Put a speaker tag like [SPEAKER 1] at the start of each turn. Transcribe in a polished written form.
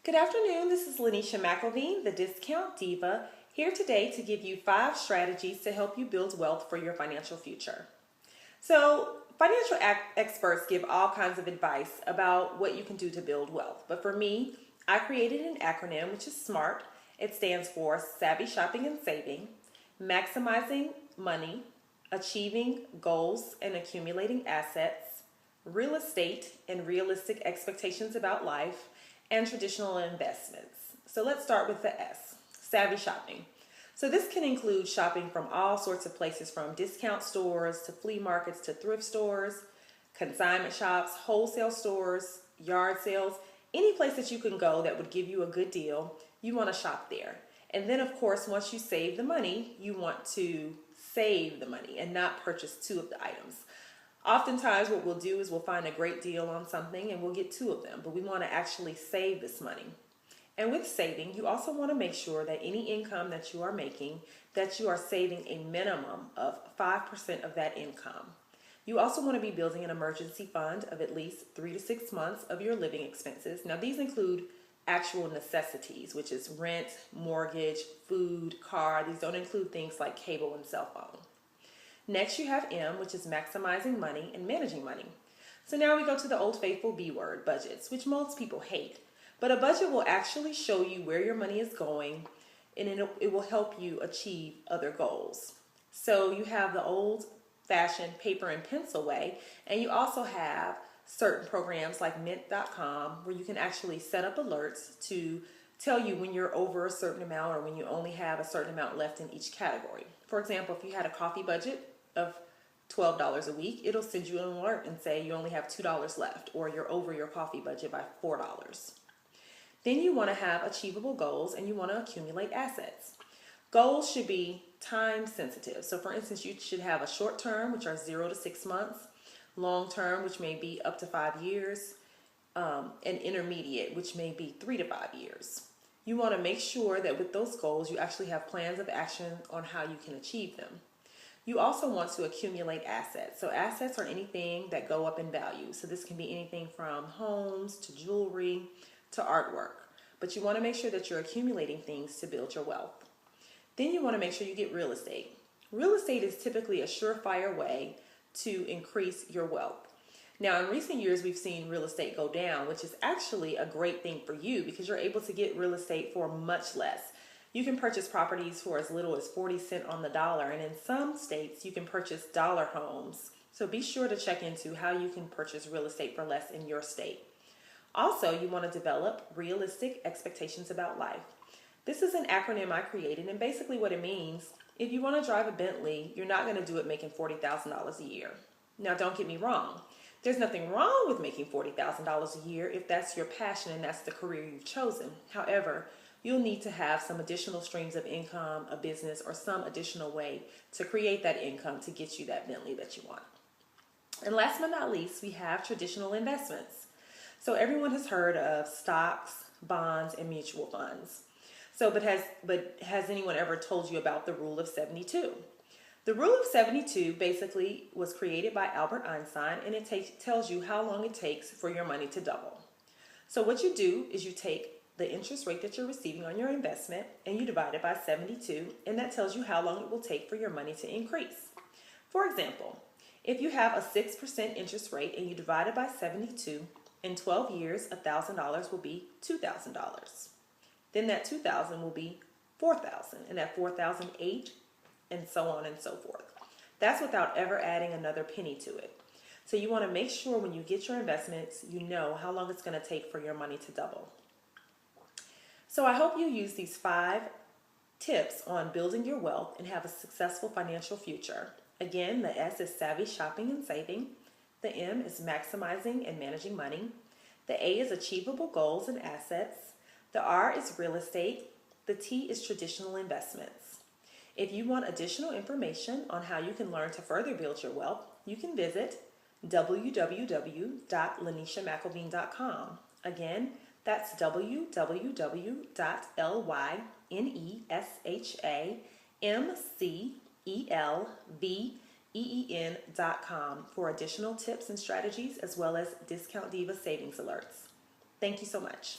[SPEAKER 1] Good afternoon, this is Lynesha McElveen, the Discount Diva, here today to give you 5 strategies to help you build wealth for your financial future. So, financial experts give all kinds of advice about what you can do to build wealth. But for me, I created an acronym which is SMART. It stands for Savvy Shopping and Saving, Maximizing Money, Achieving Goals and Accumulating Assets, Real Estate and Realistic Expectations about Life, and Traditional Investments. So let's start with the S, Savvy Shopping. So this can include shopping from all sorts of places, from discount stores to flea markets to thrift stores, consignment shops, wholesale stores, yard sales, any place that you can go that would give you a good deal, you want to shop there. And then of course, once you save the money, you want to save the money and not purchase 2 of the items. Oftentimes what we'll do is we'll find a great deal on something and we'll get 2 of them, but we want to actually save this money. And with saving, you also want to make sure that any income that you are making, that you are saving a minimum of 5% of that income. You also want to be building an emergency fund of at least 3 to 6 months of your living expenses. Now these include actual necessities, which is rent, mortgage, food, car. These don't include things like cable and cell phone. Next you have M, which is maximizing money and managing money. So now we go to the old faithful B word, budgets, which most people hate. But a budget will actually show you where your money is going, and it will help you achieve other goals. So you have the old-fashioned paper and pencil way, and you also have certain programs like mint.com where you can actually set up alerts to tell you when you're over a certain amount or when you only have a certain amount left in each category. For example, if you had a coffee budget of $12 a week, it'll send you an alert and say you only have $2 left, or you're over your coffee budget by $4. Then you want to have achievable goals and you want to accumulate assets. Goals should be time sensitive. So for instance, you should have a short term, which are 0 to 6 months, long term, which may be up to 5 years, and intermediate, which may be 3 to 5 years. You want to make sure that with those goals, you actually have plans of action on how you can achieve them. You also want to accumulate assets. So assets are anything that go up in value. So this can be anything from homes to jewelry to artwork. But you want to make sure that you're accumulating things to build your wealth. Then you want to make sure you get real estate. Real estate is typically a surefire way to increase your wealth. Now, in recent years, we've seen real estate go down, which is actually a great thing for you because you're able to get real estate for much less. You can purchase properties for as little as 40 cents on the dollar, and in some states, you can purchase dollar homes. So be sure to check into how you can purchase real estate for less in your state. Also, you want to develop realistic expectations about life. This is an acronym I created, and basically what it means, if you want to drive a Bentley, you're not going to do it making $40,000 a year. Now, don't get me wrong. There's nothing wrong with making $40,000 a year if that's your passion and that's the career you've chosen. However, you'll need to have some additional streams of income, a business, or some additional way to create that income to get you that Bentley that you want. And last but not least, we have traditional investments. So everyone has heard of stocks, bonds, and mutual funds. But has anyone ever told you about the rule of 72? The rule of 72 basically was created by Albert Einstein, and it tells you how long it takes for your money to double. So what you do is you take the interest rate that you're receiving on your investment and you divide it by 72, and that tells you how long it will take for your money to increase. For example, if you have a 6% interest rate and you divide it by 72, in 12 years, $1,000 will be $2,000. Then that $2,000 will be $4,000, and that $4,000, $8,000, and so on and so forth. That's without ever adding another penny to it. So you want to make sure when you get your investments, you know how long it's going to take for your money to double. So I hope you use these 5 tips on building your wealth and have a successful financial future. Again, the S is savvy shopping and saving. The M is maximizing and managing money. The A is achievable goals and assets. The R is real estate. The T is traditional investments. If you want additional information on how you can learn to further build your wealth, you can visit www.lyneshamcelveen.com. Again, that's www.lyneshamcelveen.com for additional tips and strategies, as well as Discount Diva savings alerts. Thank you so much.